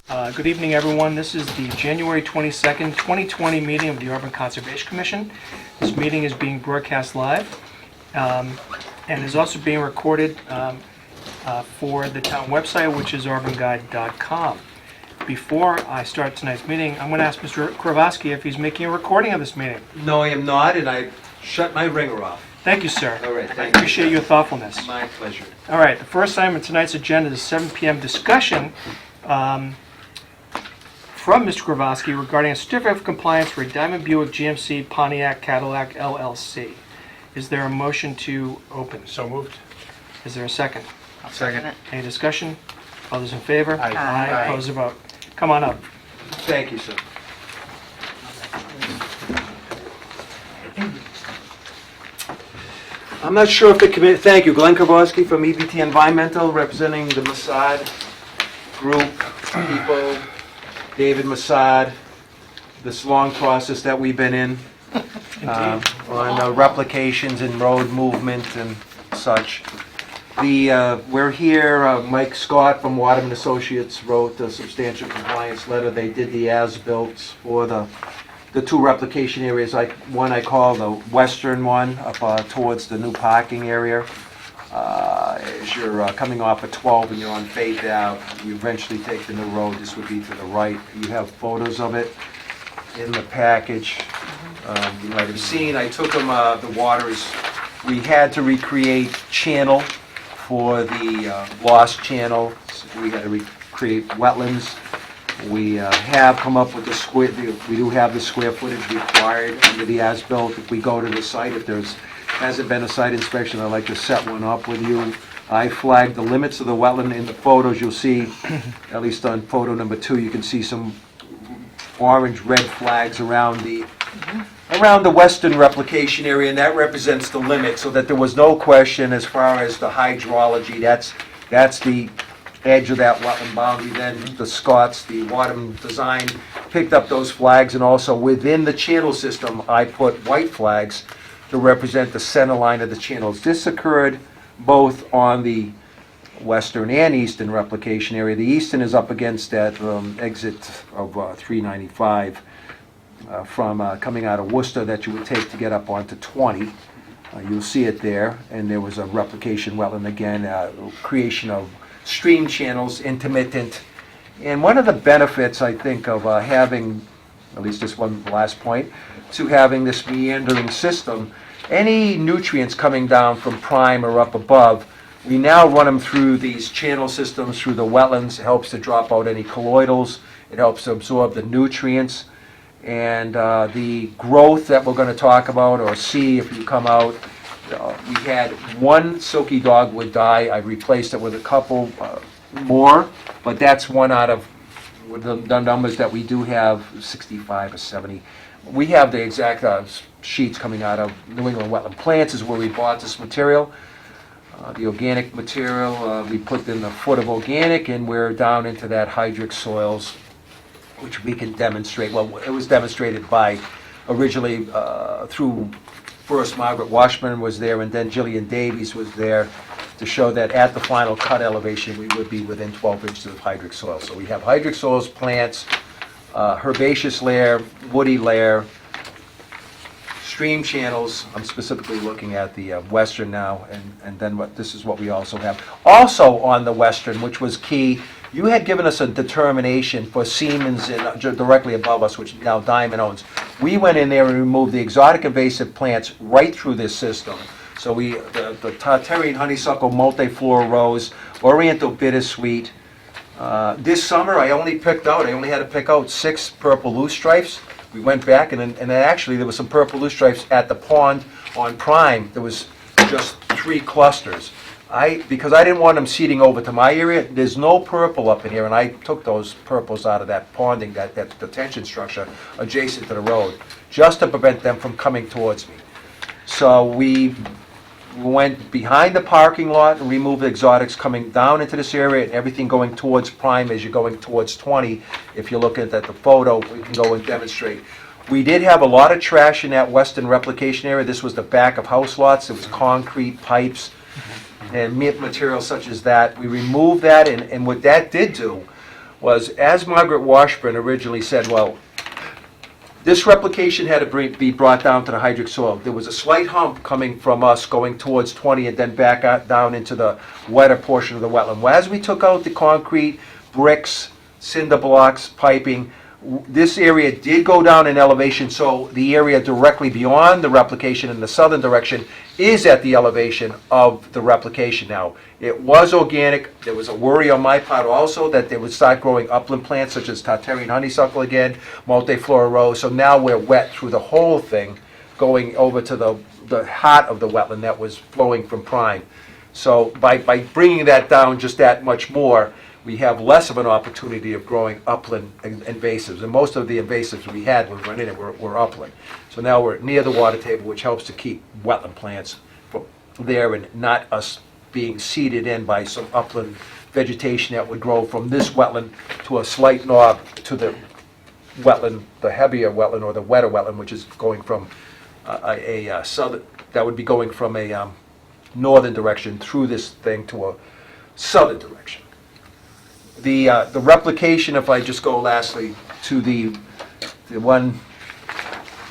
Good evening, everyone. This is the January 22nd, 2020 meeting of the Auburn Conservation Commission. This meeting is being broadcast live and is also being recorded for the town website, which is auburnguide.com. Before I start tonight's meeting, I'm going to ask Mr. Kowalski if he's making a recording of this meeting. No, I am not, and I shut my ringer off. Thank you, sir. All right, I thank you. appreciate your thoughtfulness. My pleasure. All right, the first item on tonight's agenda is 7 p.m. discussion from Mr. Kowalski regarding a certificate of compliance for a Diamond Buick GMC Pontiac Cadillac LLC. Is there a motion to open? So moved. Is there a second? I'll second it. Any discussion? All those in favor? Aye. Aye. Opposed or vote? Come on up. Thank you, sir. I'm not sure if the committee, thank you, Glen Kowalski from EBT Environmental, representing the Masad group, people, David Masad, this long process that we've been in on replications and road movement and such. We're here, Mike Scott from Waterman Associates wrote a substantial compliance letter. They did the as-built for the two replication areas. One I call the western one up towards the new parking area. As you're coming off of 12 and you're on Faith Ave, you eventually take the new road. This would be to the right. You have photos of it in the package. You might have seen, I took them, the waters. We had to recreate channel for the lost channel. We had to recreate wetlands. We have come up with we do have the square footage required under the as-built. If we go to the site, if there's hasn't been a site inspection, I'd like to set one up with you. I flagged the limits of the wetland in the photos. You'll see, at least on photo number 2, you can see some orange, red flags around the western replication area, and that represents the limit, so that there was no question as far as the hydrology. That's the edge of that wetland boundary. Then the Scots, the Waterman design, picked up those flags, and also within the channel system, I put white flags to represent the center line of the channels. This occurred both on the western and eastern replication area. The eastern is up against that exit of 395 from coming out of Worcester that you would take to get up onto 20. You'll see it there, and there was a replication wetland again, creation of stream channels, intermittent. And one of the benefits, I think, of having, at least this one last point, to having this meandering system, any nutrients coming down from prime or up above, we now run them through these channel systems, through the wetlands. It helps to drop out any colloidals. It helps to absorb the nutrients. And the growth that we're going to talk about or see if you come out, we had one silky dogwood die. I replaced it with a couple more, but that's one out of the numbers that we do have, 65 or 70. We have the exact sheets coming out of New England Wetland Plants is where we bought this material. The organic material, we put in the foot of organic, and we're down into that hydric soils, which we can demonstrate. Well, it was demonstrated by originally through first Margaret Washburn was there, and then Jillian Davies was there to show that at the final cut elevation we would be within 12 inches of hydric soil. So we have hydric soils, plants, herbaceous layer, woody layer, stream channels. I'm specifically looking at the western now, and then this is what we also have. Also on the western, which was key, you had given us a determination for Siemens directly above us, which now Diamond owns. We went in there and removed the exotic invasive plants right through this system. So the Tartarian honeysuckle, multiflora rose, Oriental Bittersweet. This summer I only had to pick out 6 purple loosestrifes. We went back and then actually there was some purple loosestrifes at the pond on Prime. There was just 3 clusters. Because I didn't want them seeding over to my area, there's no purple up in here, and I took those purples out of that ponding, that detention structure adjacent to the road, just to prevent them from coming towards me. So we went behind the parking lot and removed the exotics coming down into this area, and everything going towards Prime as you're going towards 20. If you're looking at the photo, we can go and demonstrate. We did have a lot of trash in that western replication area. This was the back of house lots. It was concrete, pipes, and material such as that. We removed that, and what that did do was, as Margaret Washburn originally said, well, this replication had to be brought down to the hydric soil. There was a slight hump coming from us going towards 20 and then back out, down into the wetter portion of the wetland. Well, as we took out the concrete, bricks, cinder blocks, piping, this area did go down in elevation, so the area directly beyond the replication in the southern direction is at the elevation of the replication now. It was organic. There was a worry on my part also that they would start growing upland plants such as Tartarian honeysuckle again, multiflora rose. So now we're wet through the whole thing, going over to the heart of the wetland that was flowing from Prime. So by bringing that down just that much more, we have less of an opportunity of growing upland invasives. And most of the invasives we had when we went in it were upland. So now we're near the water table, which helps to keep wetland plants there and not us being seeded in by some upland vegetation that would grow from this wetland to a slight knob to the wetland, the heavier wetland or the wetter wetland, which is going from a southern, that would be going from a northern direction through this thing to a southern direction. The replication, if I just go lastly to the one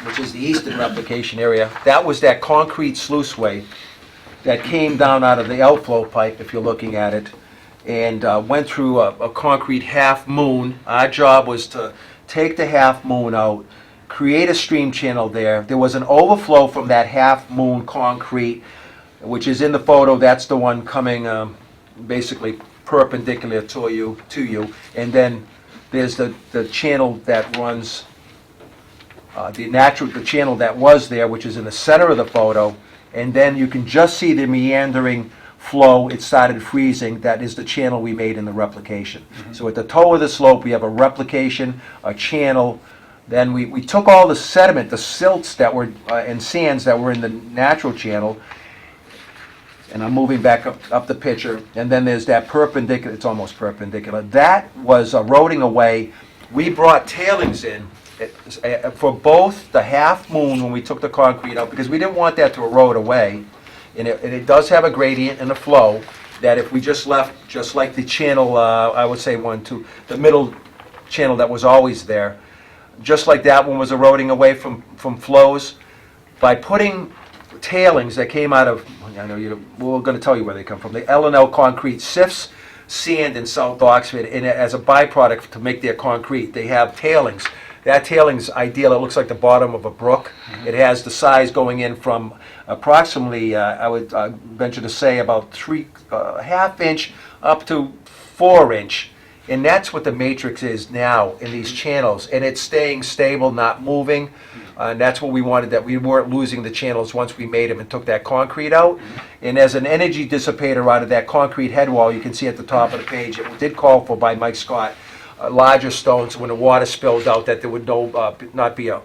which is the eastern replication area, that was that concrete sluiceway that came down out of the outflow pipe, if you're looking at it, and went through a concrete half moon. Our job was to take the half moon out, create a stream channel there. There was an overflow from that half moon concrete, which is in the photo. That's the one coming basically perpendicular to you, and then there's the channel that runs the channel that was there, which is in the center of the photo, and then you can just see the meandering flow. It started freezing. That is the channel we made in the replication. So at the toe of the slope we have a replication, a channel. Then we took all the sediment, the silts that were and sands that were in the natural channel, and I'm moving back up the picture, and then there's that perpendicular, it's almost perpendicular, that was eroding away. We brought tailings in for both the half moon when we took the concrete out, because we didn't want that to erode away, and it does have a gradient and a flow that if we just left, just like the channel, I would say the middle channel that was always there, just like that one was eroding away from flows, by putting tailings that came out of, I know we're going to tell you where they come from, the L&L concrete sifts sand in South Oxford, and as a byproduct to make their concrete, they have tailings. That tailings ideal, it looks like the bottom of a brook. It has the size going in from approximately, I would venture to say, about half inch up to 4 inch. And that's what the matrix is now in these channels, and it's staying stable, not moving. And that's what we wanted, that we weren't losing the channels once we made them and took that concrete out. And as an energy dissipator out of that concrete head wall, you can see at the top of the page, it did call for by Mike Scott, larger stones when the water spilled out, that there would not be a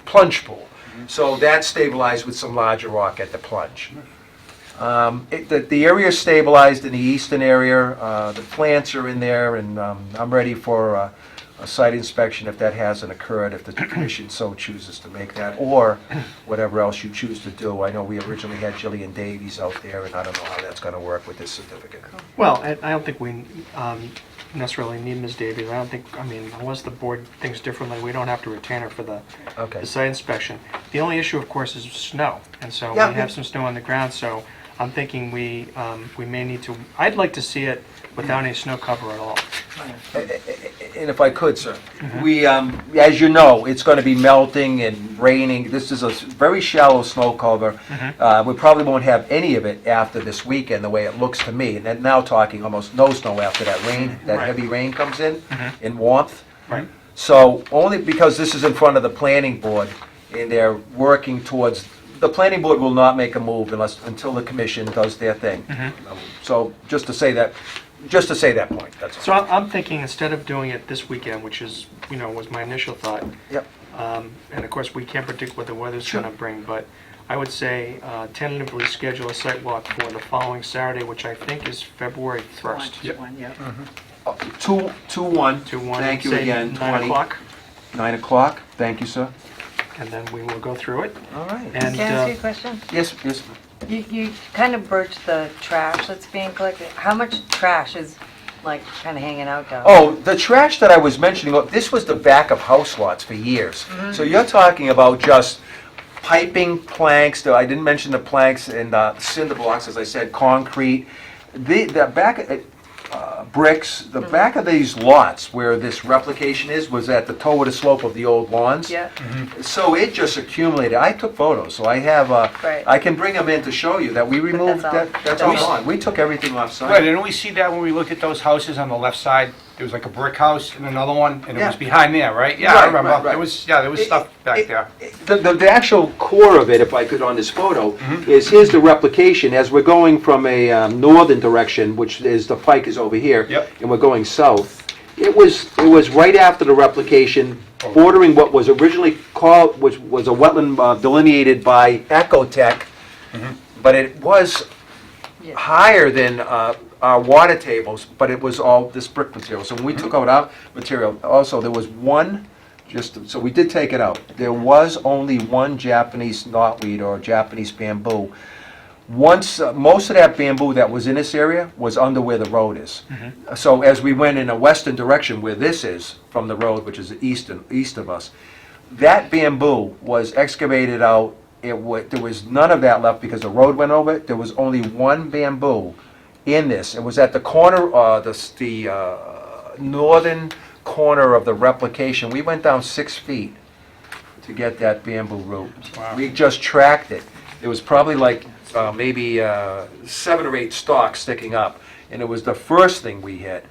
plunge pool. So that stabilized with some larger rock at the plunge. The area is stabilized in the eastern area. The plants are in there, and I'm ready for a site inspection if that hasn't occurred, if the commission so chooses to make that, or whatever else you choose to do. I know we originally had Jillian Davies out there, and I don't know how that's going to work with this certificate. Well, I don't think we necessarily need Ms. Davies. I mean, unless the board thinks differently, we don't have to retain her for the site inspection. The only issue, of course, is snow, and so we have some snow on the ground, so I'm thinking we may need to, I'd like to see it without any snow cover at all. And if I could, sir, we, as you know, it's going to be melting and raining. This is a very shallow snow cover. We probably won't have any of it after this weekend, the way it looks to me. And then now talking almost no snow after that rain, that heavy rain comes in warmth. Right. So only because this is in front of the planning board, and they're working towards. The planning board will not make a move until the commission does their thing. So just to say that point. That's all. So I'm thinking instead of doing it this weekend, which is was my initial thought. Yep. And of course we can't predict what the weather's going to bring, but I would say tentatively schedule a site walk for the following Saturday, which I think is February 1st. Yep. 2-1. 2-1. Thank you say again. 9 o'clock. 9 o'clock. Thank you, sir. And then we will go through it. All right. And Can I ask you a question? Yes. You kind of broached the trash that's being collected. How much trash is like, kind of hanging out down? Oh, the trash that I was mentioning, this was the back of house lots for years. So you're talking about just piping, planks, though I didn't mention the planks and cinder blocks, as I said, concrete. The back, bricks, the back of these lots where this replication is was at the toe of the slope of the old lawns. Yeah, So it just accumulated. I took photos, so I have, Right. I can bring them in to show you that we removed, that's that's all. all gone. We took everything off Right, site. didn't we see that when we looked at those houses on the left side? There was like a brick house and another one, and it was Yeah. behind there, right? Yeah, Right, I remember. right, right. There was stuff back there. The actual core of it, if I could on this photo, Mm-hmm. is here's the replication. As we're going from a northern direction, which is the pike is over here, Yep. and we're going south, it was right after the replication, Oh. bordering what was originally called, which was a wetland delineated by Ecotech, Mm-hmm. but it was Yeah. higher than our water tables, but it was all this brick material. So when we took out our material, also there was one, so we did take it out. There was only one Japanese knotweed or Japanese bamboo. Once, most of that bamboo that was in this area was under where the road is. So as we went in a western direction where this is from the road, which is east of us, that bamboo was excavated out. There was none of that left because the road went over it. There was only one bamboo in this. It was at the corner, the northern corner of the replication. We went down 6 feet to get that bamboo root. Wow. We just tracked it. It was probably like maybe 7 or 8 stalks sticking up, and it was the first thing we hit.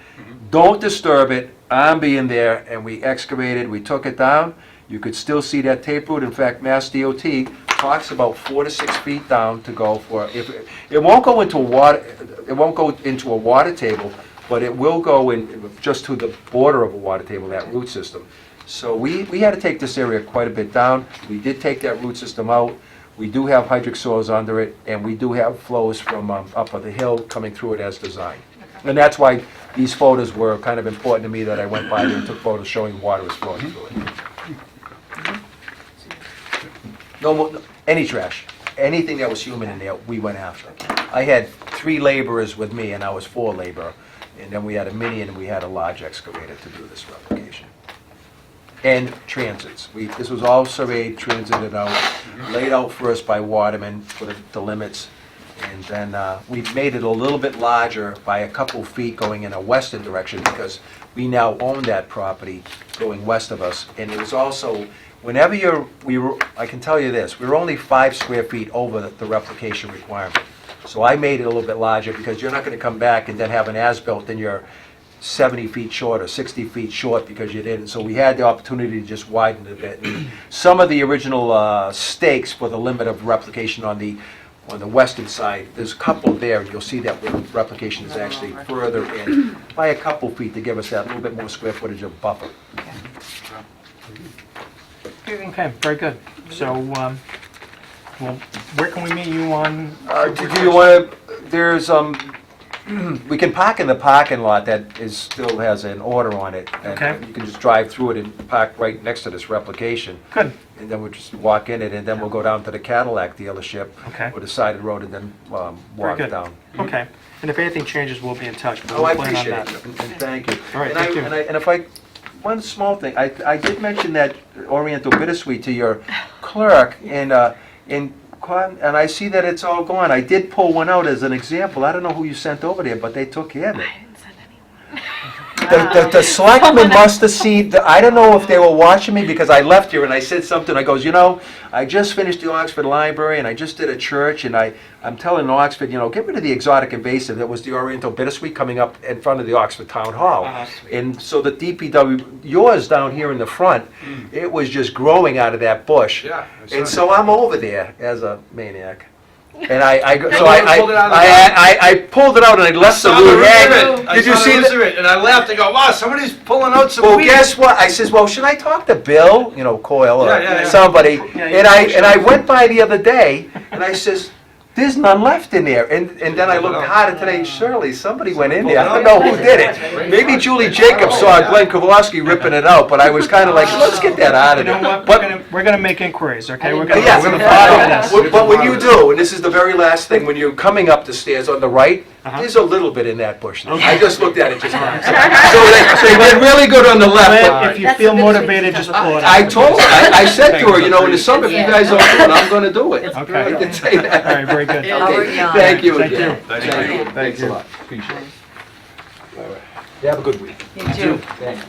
Don't disturb it. I'm being there, and we excavated. We took it down. You could still see that taproot. In fact, Mass DOT talks about 4 to 6 feet down to go for. If it won't go into a water, it won't go into a water table, but it will go in just to the border of a water table. That root system. So we had to take this area quite a bit down. We did take that root system out. We do have hydric soils under it, and we do have flows from up on the hill coming through it as designed. And that's why these photos were kind of important to me, that I went by there and took photos showing water was flowing through it. No more, any trash, anything that was human in there, we went after. I had 3 laborers with me, and I was 4 laborer, and then we had a mini and we had a large excavator to do this replication. And transits. This was all surveyed, transited out, laid out first by Waterman for the limits, and then we made it a little bit larger by a couple feet going in a western direction, because we now own that property going west of us. And it was also, whenever I can tell you this, we were only 5 square feet over the replication requirement. So I made it a little bit larger, because you're not going to come back and then have an as-built and you're 70 feet short or 60 feet short because you didn't. So we had the opportunity to just widen it a bit. And some of the original stakes for the limit of replication on the western side, there's a couple there, and you'll see that the replication is actually further in by a couple feet to give us that little bit more square footage of buffer. Okay, very good. So, well, where can we meet you on? Do you want to, there's, we can park in the parking lot that still has an order on it. And Okay. you can just drive through it and park right next to this replication. Good. And then we'll just walk in it, and then we'll go down to the Cadillac dealership. Okay. Or the side of the road, and then Very walk good. down. Okay. And if anything changes, we'll be in touch. but Oh, I we'll plan on appreciate it, that. and thank you. All right, And thank you. And if I, one small thing, I did mention that Oriental Bittersweet to your clerk, and I see that it's all gone. I did pull one out as an example. I don't know who you sent over there, but they took care of it. I didn't send anyone. The selectmen must have seen, I don't know if they were watching me, because I left here and I said something, I goes, I just finished the Oxford Library and I just did a church, and I'm telling Oxford, get rid of the exotic invasive. That was the Oriental Bittersweet coming up in front of the Oxford Town Hall. And so the DPW, yours down here in the front, it was just growing out of that bush. Yeah. And so I'm over there as a maniac. And I pulled it out of the I pulled it out and I left the root hanging. Did you see that? And I laughed. I go, wow, somebody's pulling out some Well, weed. guess what? I says, well, should I talk to Bill, Coyle, or Yeah. somebody? Yeah, And I went by the other day, and I says, there's none left in there. And then I looked harder today. Surely somebody went in there. I don't know who did it. Maybe Julie Jacobs saw Glen Kowalski ripping it out, but I was kind of like, let's get that out of You know there. what? But We're gonna make inquiries, okay? We're gonna yeah, follow this. but when you do, and this is the very last thing, when you're coming up the stairs on the right, There's a little bit in that bush now. I just looked at it just now. So they did really good on the left. Glenn, but if you feel motivated, just pull it out. I told her, I said to her, you know, in the summer, if you guys don't do it, I'm gonna do it. Okay. I did say that. All right, very good. Okay, thank you Thank again. you. Thank you. Thanks a lot. Appreciate it. All right. You have a good week. You too. Thank you.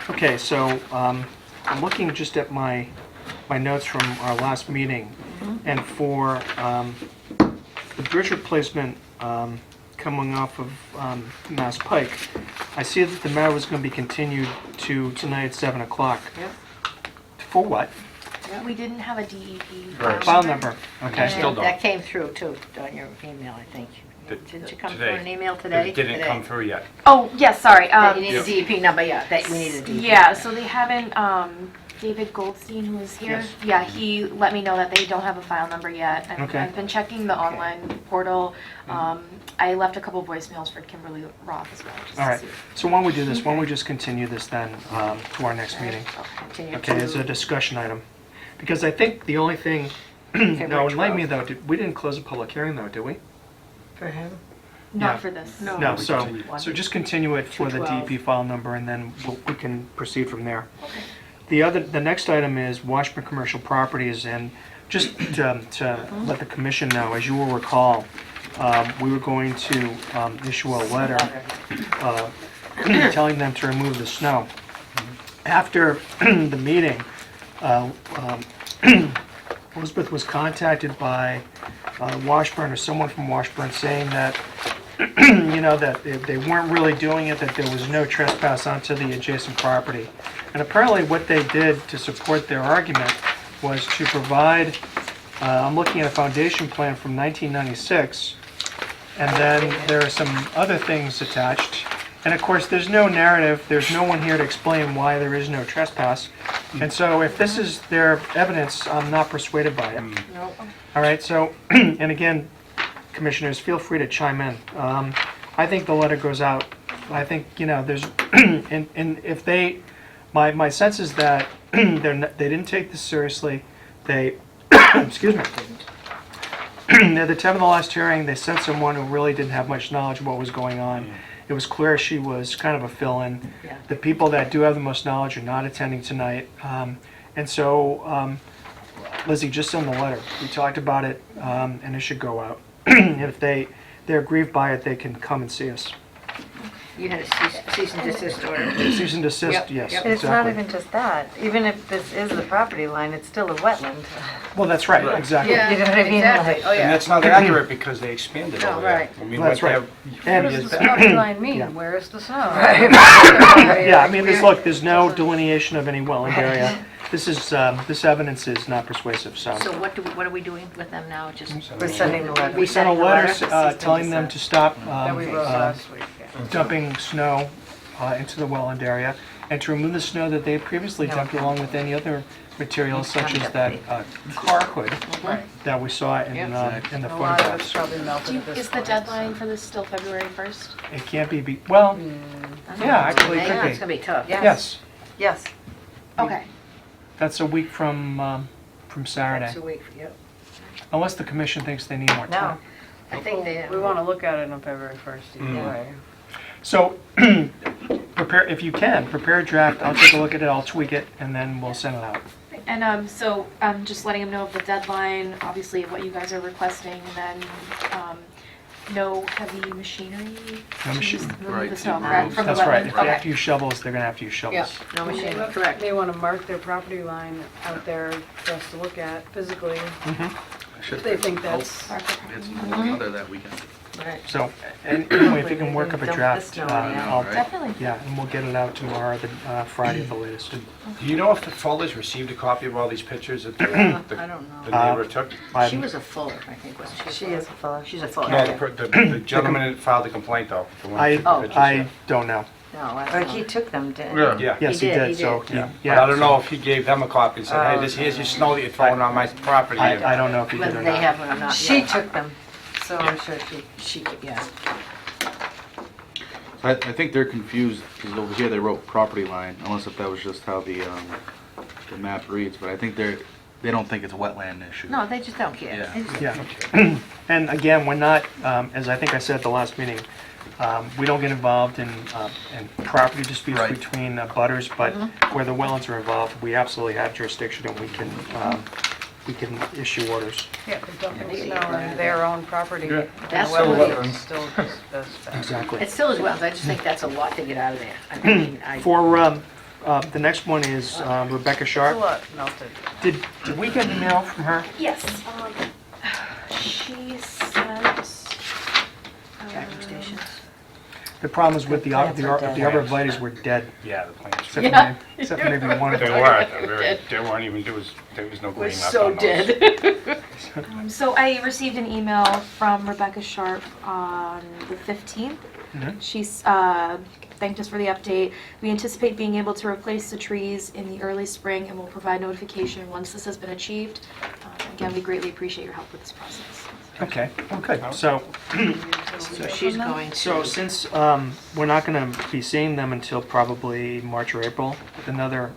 Okay, so I'm looking just at my notes from our last meeting, and for the bridge replacement coming off of Mass Pike, I see that the matter was going to be continued to tonight at 7 o'clock. Yep. For what? We didn't have a DEP File number, okay. Still don't. That came through too, on your email, I think. Didn't you come through Today. an email today? It didn't come through yet. Oh, yes, sorry. That you need a DEP number, yeah, that we need a DEP. Yeah, so they haven't, David Goldstein, who was here, Yes. yeah, he let me know that they don't have a file number yet. And Okay. I've been checking the online portal. I left a couple voicemails for Kimberly Roth as well. just to All right, see. so why don't we do this? Why don't we just continue this then to our next meeting? Continue Okay, as a to- discussion item. Because I think the only thing, no, enlighten me though, we didn't close a public hearing though, did we? For him? Yeah. Not for this. No, so, continue. so just continue it for the 212. DEP file number, and then we can proceed from there. The next item is Washburn Commercial Properties, and just to let the commission know, as you will recall, we were going to issue a letter telling them to remove the snow. After the meeting, Elizabeth was contacted by Washburn, or someone from Washburn, saying that you know, that they weren't really doing it, that there was no trespass onto the adjacent property. And apparently what they did to support their argument was to provide, I'm looking at a foundation plan from 1996, and then there are some other things attached. And of course, there's no narrative, there's no one here to explain why there is no trespass. And so if this is their evidence, I'm not persuaded by it. No. All right, so, and again, commissioners, feel free to chime in. I think the letter goes out. I think, you know, there's, and if they, my sense is that they didn't take this seriously. They, excuse me, at the time of the last hearing, they sent someone who really didn't have much knowledge of what was going on. It was clear she was kind of a fill-in. Yeah. The people that do have the most knowledge are not attending tonight. And so, Lizzie, just send the letter. We talked about it, and it should go out. And if they're aggrieved by it, they can come and see us. You had a cease and desist order. Cease and desist, Yep, yes, yep. It's not exactly. even just that. Even if this is the property line, it's still a wetland. Well, that's right, exactly. Yeah, You know what I mean? exactly. Like- Oh, And yeah. that's not accurate because they expanded No, over there. right. I mean, That's what they right. have- And- What does the property line mean? Yeah. Where is the snow? Yeah, I mean, there's no delineation of any wetland area. This evidence is not persuasive, so. So what are we doing with them now? Just We're sending the letter. We sent a Resending the letter letter? telling them to stop That we wrote last week. yeah. dumping snow into the wetland area, and to remove the snow that they had previously dumped along with any other materials such as that car hood that we saw in the A lot of it's photographs. probably melted at this Is the point, deadline so- for this still February 1st? It can't be, well, yeah, actually it Yeah, could it's be. gonna be tough. Yeah. Yes, Yes. Okay. that's a week from Saturday, That's a week, yep. unless the commission thinks they need more No, time. I think they. We want to look at it on February 1st either way. So, prepare, if you can, prepare a draft, I'll take a look at it, I'll tweak it, and then we'll send it out. And so I'm just letting them know of the deadline, obviously of what you guys are requesting, and then no heavy machinery No to machine- remove the snow, correct, from the That's right, wetland? if they have Okay. to use shovels, they're gonna have to use Yeah, shovels. no machine, correct. They want to mark their property line out there for us to look at physically. They think that's, It's other that weekend. Right. So, and anyway, if you can work up a Dump the draft, snow anyhow, I'll, Definitely. yeah, and we'll get it out tomorrow, Friday at the latest. Do you know if the Fullers received a copy of all these pictures that the I don't the know. neighbor took? She was a Fuller, I think, wasn't she? she is a fellow. She's a Fuller. No, the gentleman that filed the complaint though. the one who took the pictures, I yeah. don't know. Or he took them, didn't he? Yeah. Yes, he did, did, he so, did. yeah. But I don't know if he gave them a copy and said, hey, this here's your snow that you're throwing on my property. I don't know if he did Whether or they not. have one or not. She yeah. took them, so I'm sure She, yeah. I think they're confused, because over here they wrote property line, unless if that was just how the map reads, but I think they don't think it's a wetland issue. No, they just don't care. Yeah. They just- Yeah. And again, we're not, as I think I said at the last meeting, we don't get involved in property disputes Right. between butters, but where the wetlands are involved, we absolutely have jurisdiction and we can issue orders. Yeah, they're dumping snow on their own property. Yeah. That's Well, the way it's still just as bad. Exactly. It still is well, I just think that's a lot to get out of there. I mean, For, the next one is Rebecca It's a Sharp. lot melted. Did we get an email from her? Yes, she sent. charging stations. The problem is with the Plants are dead. arborvitaes were dead. Yeah, the plants. Except for Yeah. maybe- except for maybe one of They them. were. They weren't even, there was no We're green left so on those. dead. So I received an email from Rebecca Sharp on the 15th. Mhm. She's thanked us for the update. We anticipate being able to replace the trees in the early spring and will provide notification once this has been achieved. Again, we greatly appreciate your help with this process. Okay, okay. So, So she's going to. so since we're not going to be seeing them until probably March or April, with another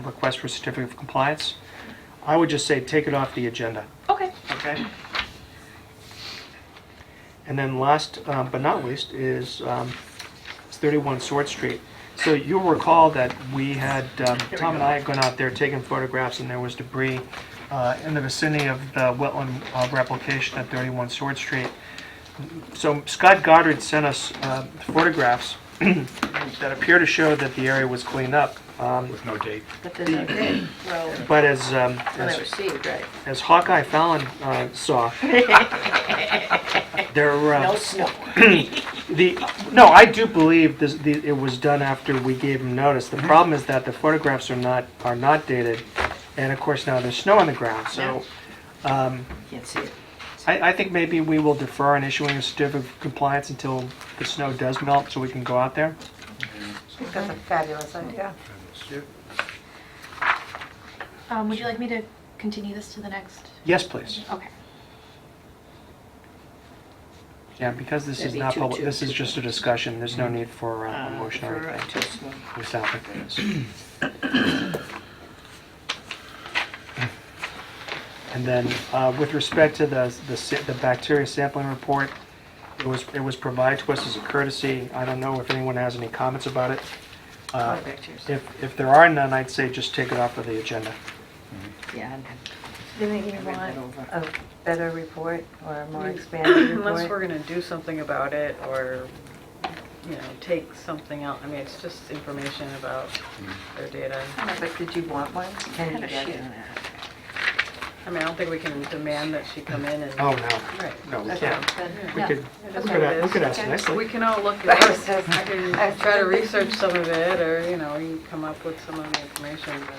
request for certificate of compliance, I would just say take it off the agenda. Okay. Okay. And then last but not least is 31 Sword Street. So you'll recall that we had, Tom and I had gone out there taking photographs and there was debris in the vicinity of the wetland replication at 31 Sword Street. So Scott Goddard sent us photographs that appear to show that the area was cleaned up. With no date. But there's no date. Well, But as when I received, right? as Hawkeye Fallon saw, there No snow. no, I do believe it was done after we gave him notice. The problem is that the photographs are not dated, and of course now there's snow on the ground. So Can't see it. I think maybe we will defer on issuing a certificate of compliance until the snow does melt, so we can go out there. I think that's a fabulous idea. Would you like me to continue this to the next? Yes, please. Okay. Yeah, because this is That'd be not two- public. two- This is two just a discussion. There's no need for a motion or For, anything. too small. We sound like this. And then, with respect to the bacteria sampling report, it was provided to us as a courtesy. I don't know if anyone has any comments about it. Contact yourself. If there are none, I'd say just take it off of the agenda. Yeah, Didn't you I read that want over. a better report or a more expanded Unless report? we're gonna do something about it or, you know, take something out. I mean, it's just information about their data. No, but did you want one? I Can you had a get sheet it? on that. I mean, I don't think we can demand that she come in and. Oh, no. Right. No, we Okay, can't. then, We yeah. could, It we is could what it we is. could ask Okay. nicely. We can all look I at was it. just- I can I was try to just- research some of it, or, you know, you can come up with some of the information, but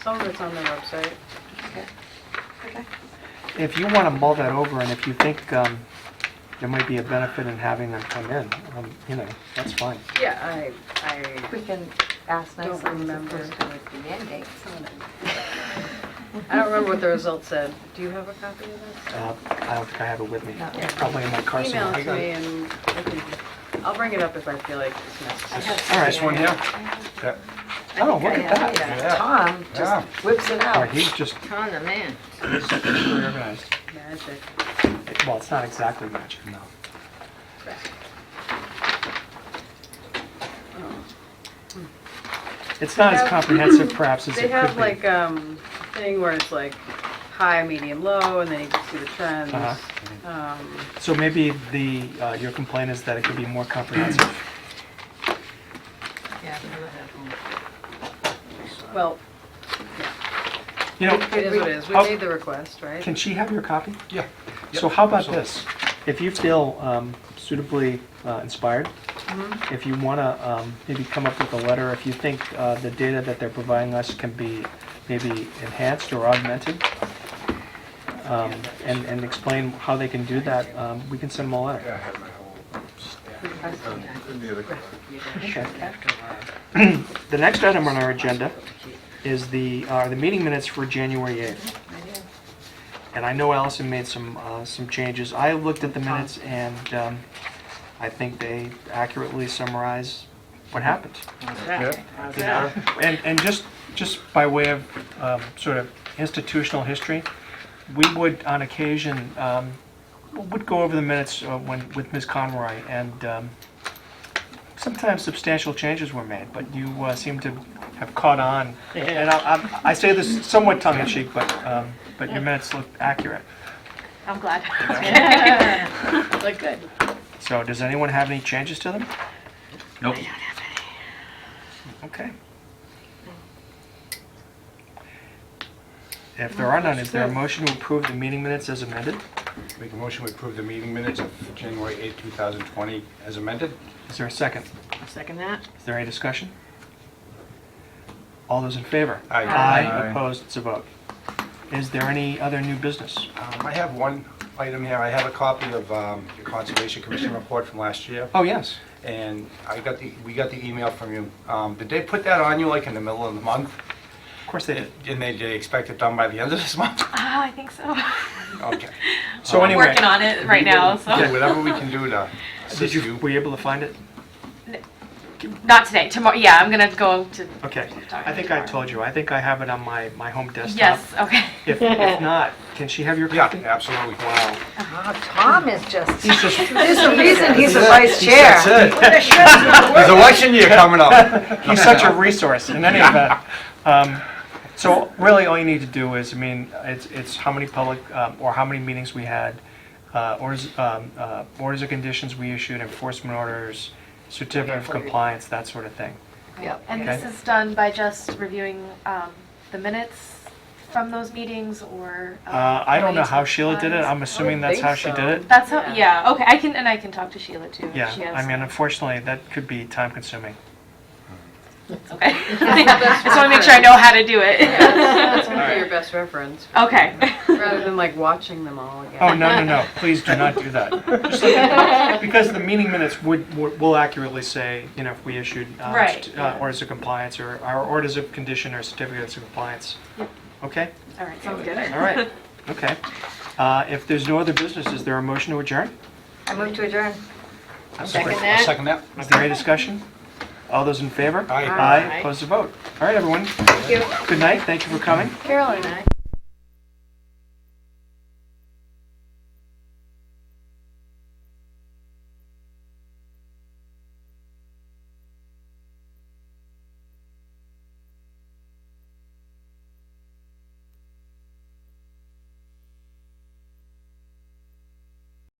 some of it's on their website. If you want to mull that over, and if you think there might be a benefit in having them come in, you know, that's fine. Yeah, We can ask Don't nicely as remember. opposed to with the mandate. I don't remember what the results said. Do you have a copy of this? I don't think I have it with me. No. Probably in my car Email somewhere. it to me and I'll bring it up if I feel like it's necessary. All right. This one here? Yeah. Oh, look at that. Yeah. Tom Yeah. just whips it All out. right, he's just Ton of man. very organized. Magic. Well, it's not exactly magic, no. It's not as have- comprehensive perhaps as They it have could be. like thing where it's like high, medium, low, and then you can see the trends. Uh-huh. So maybe your complaint is that it could be more comprehensive. Yeah, Well, You know, it is what it is. We How- made the request, right? can she have your copy? Yeah. So how about this? If you feel suitably inspired, if you want to maybe come up with a letter, if you think the data that they're providing us can be maybe enhanced or augmented, and explain how they can do that, we can send them a letter. Yeah, I have my whole The next item on our agenda is the meeting minutes for January 8th. And I know Allison made some changes. I looked at the minutes and I think they accurately summarize what happened. And just by way of sort of institutional history, we would on occasion would go over the minutes with Ms. Conroy, and sometimes substantial changes were made, but you seem to have caught on. And I say this somewhat tongue-in-cheek, but your minutes look accurate. I'm glad. Look good. So does anyone have any changes to them? Nope. Okay. If there are none, is there a motion to approve the meeting minutes as amended? Make a motion to approve the meeting minutes of January 8, 2020 as amended. Is there a second? I'll second that. Is there any discussion? All those in favor? Aye. Aye. Opposed? It's a vote. Is there any other new business? I have one item here. I have a copy of the Conservation Commission report from last year, Oh, yes. and we got the email from you. Did they put that on you like in the middle of the month? Of course they did. And they expect it done by the end of this month? I think so. Okay. So I'm anyway, working on it right now, so. Do whatever we can do to assist you. were you able to find it? Not today, tomorrow, yeah, I'm gonna go to. Okay. I think I told you. I think I have it on my home desktop. Yes, okay. If not, can she have your Yeah, copy? absolutely. Wow. Tom is just, He's just, there's a reason he's a vice chair. That's it. There's election year coming up. he's such a resource in any event. So really, all you need to do is, I mean, it's how many public, or how many meetings we had, orders of conditions we issued, enforcement orders, certificate of compliance, that sort of thing. Yep. And this is done by just reviewing the minutes from those meetings, or? I don't know how going to Sheila did it. I'm assuming that's how she did it. That's how, yeah, okay, I can talk to Sheila too. if she Yeah, has- I mean, unfortunately, that could be time consuming. Okay. I just wanna make sure I know how to do it. That's gonna be your best reference, Okay. rather than like watching them all again. Oh, no, please do not do that. Just like- because the meeting minutes will accurately say, you know, if we issued Right, yeah. orders of compliance, or our orders of condition or certificates of compliance. Okay? All right, sounds good. All right, okay. If there's no other business, is there a motion to adjourn? I move to adjourn. Second I'll that. second that. Is there any discussion? All those in favor? Aye. Aye, opposed to vote. All right, everyone. Thank you. Good night, thank you for coming. Carol and I.